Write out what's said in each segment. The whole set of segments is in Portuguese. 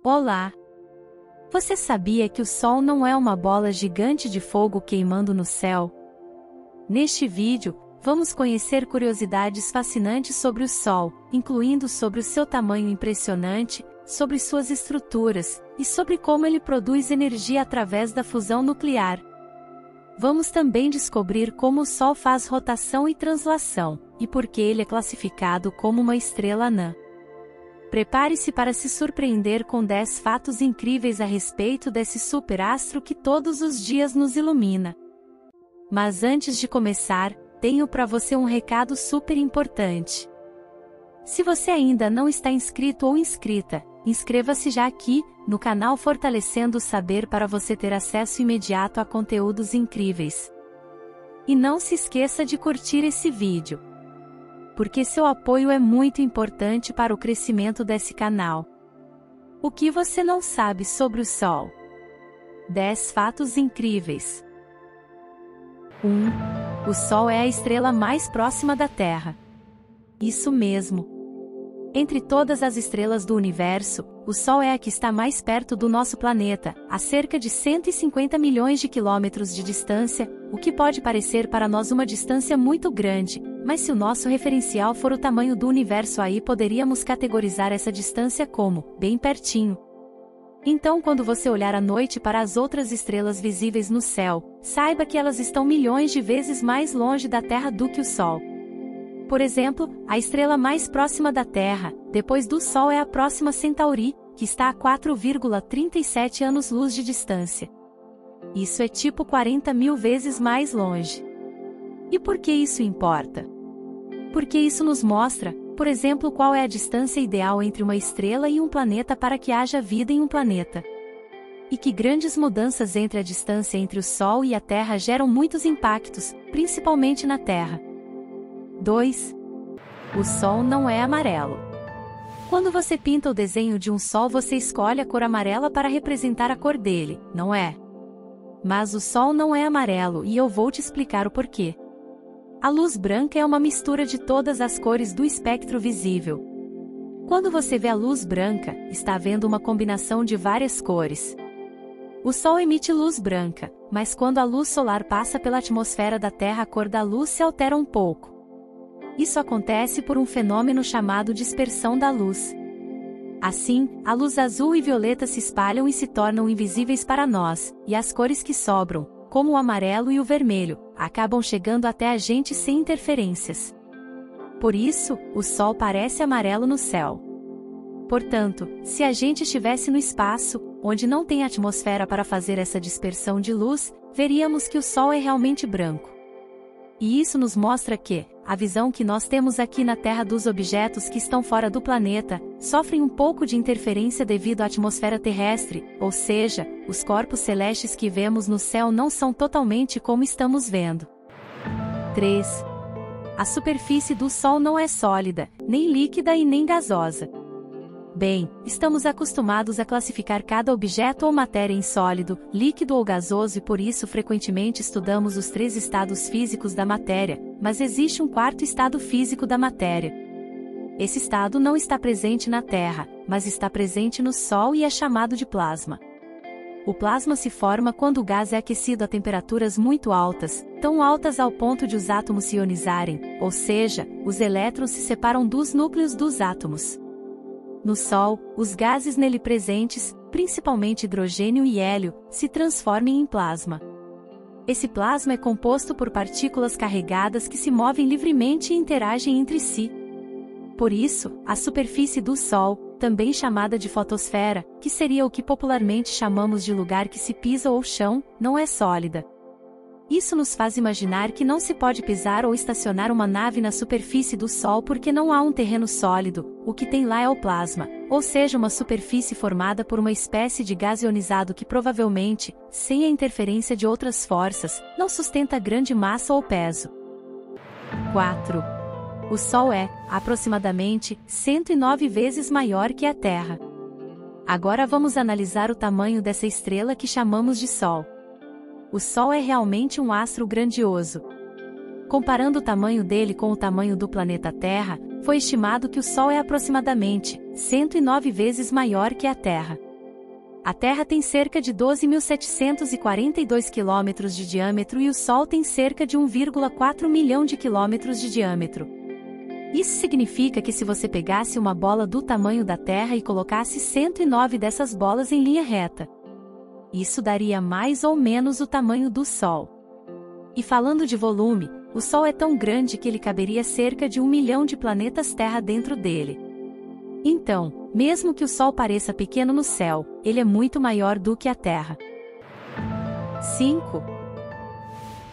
Olá! Você sabia que o Sol não é uma bola gigante de fogo queimando no céu? Neste vídeo, vamos conhecer curiosidades fascinantes sobre o Sol, incluindo sobre o seu tamanho impressionante, sobre suas estruturas, e sobre como ele produz energia através da fusão nuclear. Vamos também descobrir como o Sol faz rotação e translação, e por que ele é classificado como uma estrela anã. Prepare-se para se surpreender com 10 fatos incríveis a respeito desse superastro que todos os dias nos ilumina. Mas antes de começar, tenho para você um recado super importante. Se você ainda não está inscrito ou inscrita, inscreva-se já aqui, no canal Fortalecendo o Saber para você ter acesso imediato a conteúdos incríveis. E não se esqueça de curtir esse vídeo, porque seu apoio é muito importante para o crescimento desse canal. O que você não sabe sobre o Sol? 10 fatos incríveis. 1. O Sol é a estrela mais próxima da Terra. Isso mesmo. Entre todas as estrelas do universo, o Sol é a que está mais perto do nosso planeta, a cerca de 150 milhões de quilômetros de distância, o que pode parecer para nós uma distância muito grande, mas se o nosso referencial for o tamanho do universo, aí poderíamos categorizar essa distância como bem pertinho. Então, quando você olhar à noite para as outras estrelas visíveis no céu, saiba que elas estão milhões de vezes mais longe da Terra do que o Sol. Por exemplo, a estrela mais próxima da Terra, depois do Sol, é a Próxima Centauri, que está a 4,37 anos-luz de distância. Isso é tipo 40 mil vezes mais longe. E por que isso importa? Porque isso nos mostra, por exemplo, qual é a distância ideal entre uma estrela e um planeta para que haja vida em um planeta. E que grandes mudanças entre a distância entre o Sol e a Terra geram muitos impactos, principalmente na Terra. 2. O Sol não é amarelo. Quando você pinta o desenho de um Sol, você escolhe a cor amarela para representar a cor dele, não é? Mas o Sol não é amarelo e eu vou te explicar o porquê. A luz branca é uma mistura de todas as cores do espectro visível. Quando você vê a luz branca, está vendo uma combinação de várias cores. O Sol emite luz branca, mas quando a luz solar passa pela atmosfera da Terra, a cor da luz se altera um pouco. Isso acontece por um fenômeno chamado dispersão da luz. Assim, a luz azul e violeta se espalham e se tornam invisíveis para nós, e as cores que sobram, como o amarelo e o vermelho, acabam chegando até a gente sem interferências. Por isso, o Sol parece amarelo no céu. Portanto, se a gente estivesse no espaço, onde não tem atmosfera para fazer essa dispersão de luz, veríamos que o Sol é realmente branco. E isso nos mostra que a visão que nós temos aqui na Terra dos objetos que estão fora do planeta sofrem um pouco de interferência devido à atmosfera terrestre, ou seja, os corpos celestes que vemos no céu não são totalmente como estamos vendo. 3. A superfície do Sol não é sólida, nem líquida e nem gasosa. Bem, estamos acostumados a classificar cada objeto ou matéria em sólido, líquido ou gasoso e por isso frequentemente estudamos os 3 estados físicos da matéria, mas existe um 4º estado físico da matéria. Esse estado não está presente na Terra, mas está presente no Sol e é chamado de plasma. O plasma se forma quando o gás é aquecido a temperaturas muito altas, tão altas ao ponto de os átomos se ionizarem, ou seja, os elétrons se separam dos núcleos dos átomos. No Sol, os gases nele presentes, principalmente hidrogênio e hélio, se transformam em plasma. Esse plasma é composto por partículas carregadas que se movem livremente e interagem entre si. Por isso, a superfície do Sol, também chamada de fotosfera, que seria o que popularmente chamamos de lugar que se pisa ou chão, não é sólida. Isso nos faz imaginar que não se pode pisar ou estacionar uma nave na superfície do Sol porque não há um terreno sólido, o que tem lá é o plasma, ou seja, uma superfície formada por uma espécie de gás ionizado que provavelmente, sem a interferência de outras forças, não sustenta grande massa ou peso. 4. O Sol é, aproximadamente, 109 vezes maior que a Terra. Agora vamos analisar o tamanho dessa estrela que chamamos de Sol. O Sol é realmente um astro grandioso. Comparando o tamanho dele com o tamanho do planeta Terra, foi estimado que o Sol é aproximadamente 109 vezes maior que a Terra. A Terra tem cerca de 12.742 quilômetros de diâmetro e o Sol tem cerca de 1,4 milhão de quilômetros de diâmetro. Isso significa que se você pegasse uma bola do tamanho da Terra e colocasse 109 dessas bolas em linha reta, isso daria mais ou menos o tamanho do Sol. E falando de volume, o Sol é tão grande que ele caberia cerca de 1 milhão de planetas Terra dentro dele. Então, mesmo que o Sol pareça pequeno no céu, ele é muito maior do que a Terra. 5.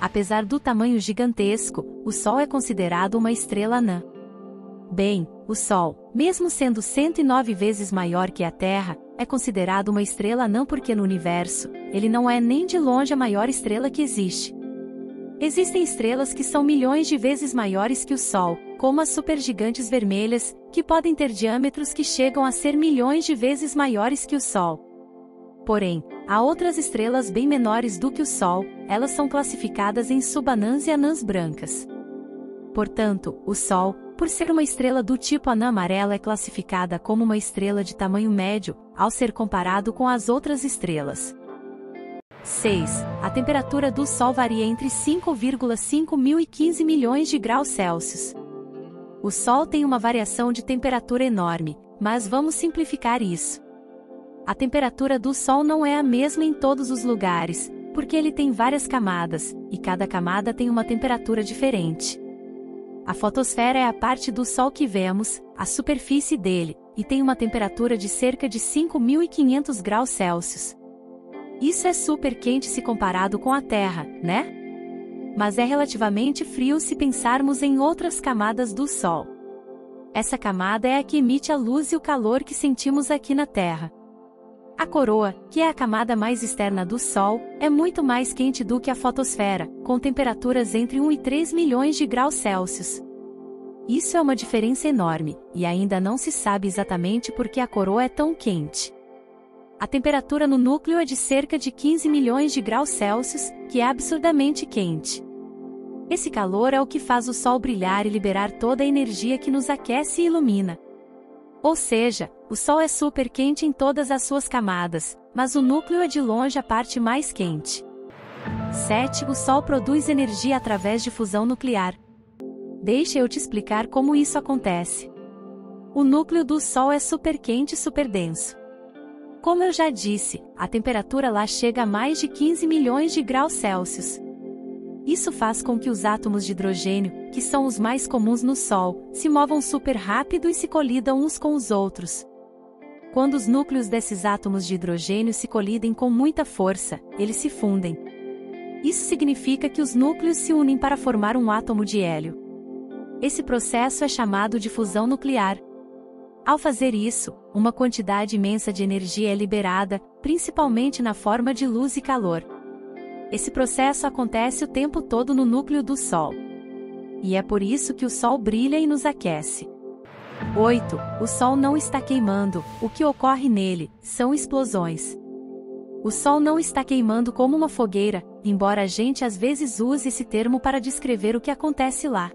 Apesar do tamanho gigantesco, o Sol é considerado uma estrela anã. Bem, o Sol, mesmo sendo 109 vezes maior que a Terra, é considerado uma estrela anã porque no universo, ele não é nem de longe a maior estrela que existe. Existem estrelas que são milhões de vezes maiores que o Sol, como as supergigantes vermelhas, que podem ter diâmetros que chegam a ser milhões de vezes maiores que o Sol. Porém, há outras estrelas bem menores do que o Sol, elas são classificadas em subanãs e anãs brancas. Portanto, o Sol, por ser uma estrela do tipo anã amarela, é classificada como uma estrela de tamanho médio, ao ser comparado com as outras estrelas. 6. A temperatura do Sol varia entre 5,5 mil e 15 milhões de graus Celsius. O Sol tem uma variação de temperatura enorme, mas vamos simplificar isso. A temperatura do Sol não é a mesma em todos os lugares, porque ele tem várias camadas, e cada camada tem uma temperatura diferente. A fotosfera é a parte do Sol que vemos, a superfície dele, e tem uma temperatura de cerca de 5.500 graus Celsius. Isso é super quente se comparado com a Terra, né? Mas é relativamente frio se pensarmos em outras camadas do Sol. Essa camada é a que emite a luz e o calor que sentimos aqui na Terra. A coroa, que é a camada mais externa do Sol, é muito mais quente do que a fotosfera, com temperaturas entre 1 e 3 milhões de graus Celsius. Isso é uma diferença enorme, e ainda não se sabe exatamente por que a coroa é tão quente. A temperatura no núcleo é de cerca de 15 milhões de graus Celsius, que é absurdamente quente. Esse calor é o que faz o Sol brilhar e liberar toda a energia que nos aquece e ilumina. Ou seja, o Sol é super quente em todas as suas camadas, mas o núcleo é de longe a parte mais quente. 7. O Sol produz energia através de fusão nuclear. Deixa eu te explicar como isso acontece. O núcleo do Sol é super quente e super denso. Como eu já disse, a temperatura lá chega a mais de 15 milhões de graus Celsius. Isso faz com que os átomos de hidrogênio, que são os mais comuns no Sol, se movam super rápido e se colidam uns com os outros. Quando os núcleos desses átomos de hidrogênio se colidem com muita força, eles se fundem. Isso significa que os núcleos se unem para formar um átomo de hélio. Esse processo é chamado de fusão nuclear. Ao fazer isso, uma quantidade imensa de energia é liberada, principalmente na forma de luz e calor. Esse processo acontece o tempo todo no núcleo do Sol. E é por isso que o Sol brilha e nos aquece. 8. O Sol não está queimando, o que ocorre nele são explosões. O Sol não está queimando como uma fogueira, embora a gente às vezes use esse termo para descrever o que acontece lá.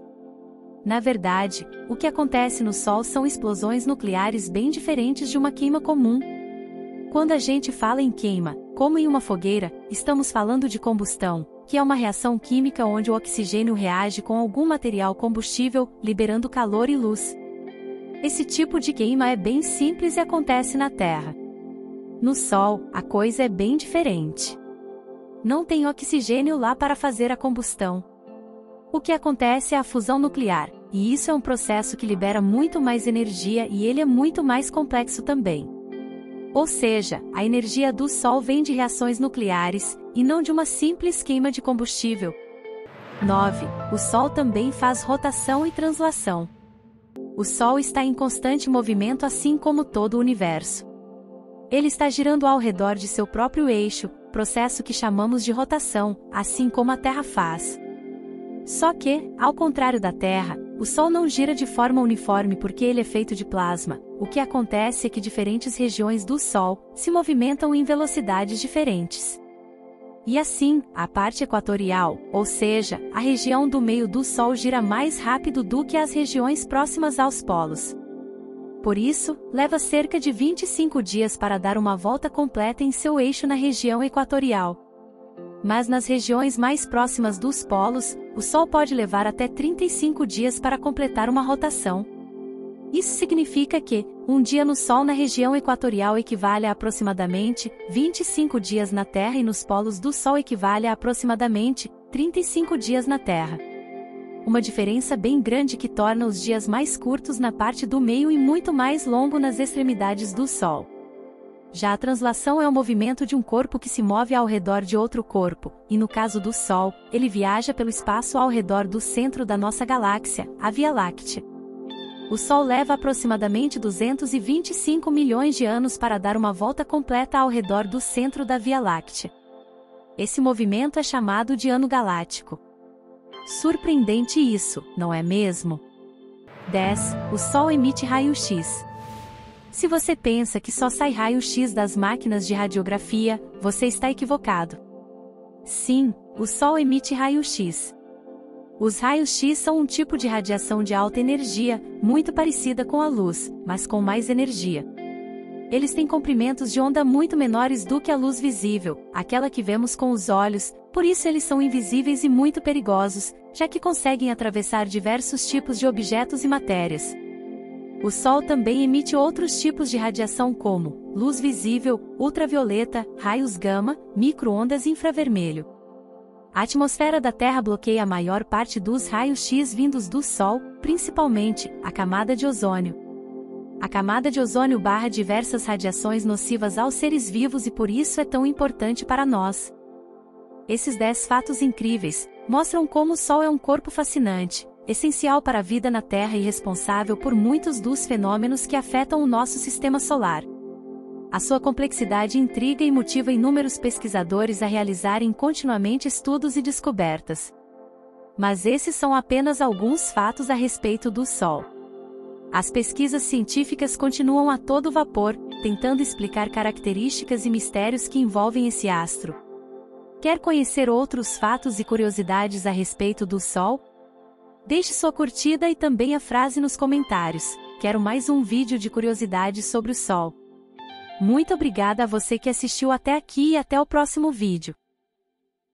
Na verdade, o que acontece no Sol são explosões nucleares bem diferentes de uma queima comum. Quando a gente fala em queima, como em uma fogueira, estamos falando de combustão, que é uma reação química onde o oxigênio reage com algum material combustível, liberando calor e luz. Esse tipo de queima é bem simples e acontece na Terra. No Sol, a coisa é bem diferente. Não tem oxigênio lá para fazer a combustão. O que acontece é a fusão nuclear, e isso é um processo que libera muito mais energia e ele é muito mais complexo também. Ou seja, a energia do Sol vem de reações nucleares, e não de uma simples queima de combustível. 9. O Sol também faz rotação e translação. O Sol está em constante movimento assim como todo o universo. Ele está girando ao redor de seu próprio eixo, processo que chamamos de rotação, assim como a Terra faz. Só que, ao contrário da Terra, o Sol não gira de forma uniforme porque ele é feito de plasma. O que acontece é que diferentes regiões do Sol se movimentam em velocidades diferentes. E assim, a parte equatorial, ou seja, a região do meio do Sol gira mais rápido do que as regiões próximas aos polos. Por isso, leva cerca de 25 dias para dar uma volta completa em seu eixo na região equatorial. Mas nas regiões mais próximas dos polos, o Sol pode levar até 35 dias para completar uma rotação. Isso significa que, um dia no Sol na região equatorial equivale a aproximadamente 25 dias na Terra e nos polos do Sol equivale a aproximadamente 35 dias na Terra. Uma diferença bem grande que torna os dias mais curtos na parte do meio e muito mais longo nas extremidades do Sol. Já a translação é o movimento de um corpo que se move ao redor de outro corpo, e no caso do Sol, ele viaja pelo espaço ao redor do centro da nossa galáxia, a Via Láctea. O Sol leva aproximadamente 225 milhões de anos para dar uma volta completa ao redor do centro da Via Láctea. Esse movimento é chamado de ano galáctico. Surpreendente isso, não é mesmo? 10. O Sol emite raio-x. Se você pensa que só sai raio-x das máquinas de radiografia, você está equivocado. Sim, o Sol emite raio-x. Os raios-x são um tipo de radiação de alta energia, muito parecida com a luz, mas com mais energia. Eles têm comprimentos de onda muito menores do que a luz visível, aquela que vemos com os olhos, por isso eles são invisíveis e muito perigosos, já que conseguem atravessar diversos tipos de objetos e matérias. O Sol também emite outros tipos de radiação como luz visível, ultravioleta, raios gama, micro-ondas e infravermelho. A atmosfera da Terra bloqueia a maior parte dos raios-x vindos do Sol, principalmente a camada de ozônio. A camada de ozônio barra diversas radiações nocivas aos seres vivos e por isso é tão importante para nós. Esses 10 fatos incríveis mostram como o Sol é um corpo fascinante, essencial para a vida na Terra e responsável por muitos dos fenômenos que afetam o nosso sistema solar. A sua complexidade intriga e motiva inúmeros pesquisadores a realizarem continuamente estudos e descobertas. Mas esses são apenas alguns fatos a respeito do Sol. As pesquisas científicas continuam a todo vapor, tentando explicar características e mistérios que envolvem esse astro. Quer conhecer outros fatos e curiosidades a respeito do Sol? Deixe sua curtida e também a frase nos comentários. Quero mais um vídeo de curiosidades sobre o Sol. Muito obrigada a você que assistiu até aqui e até o próximo vídeo.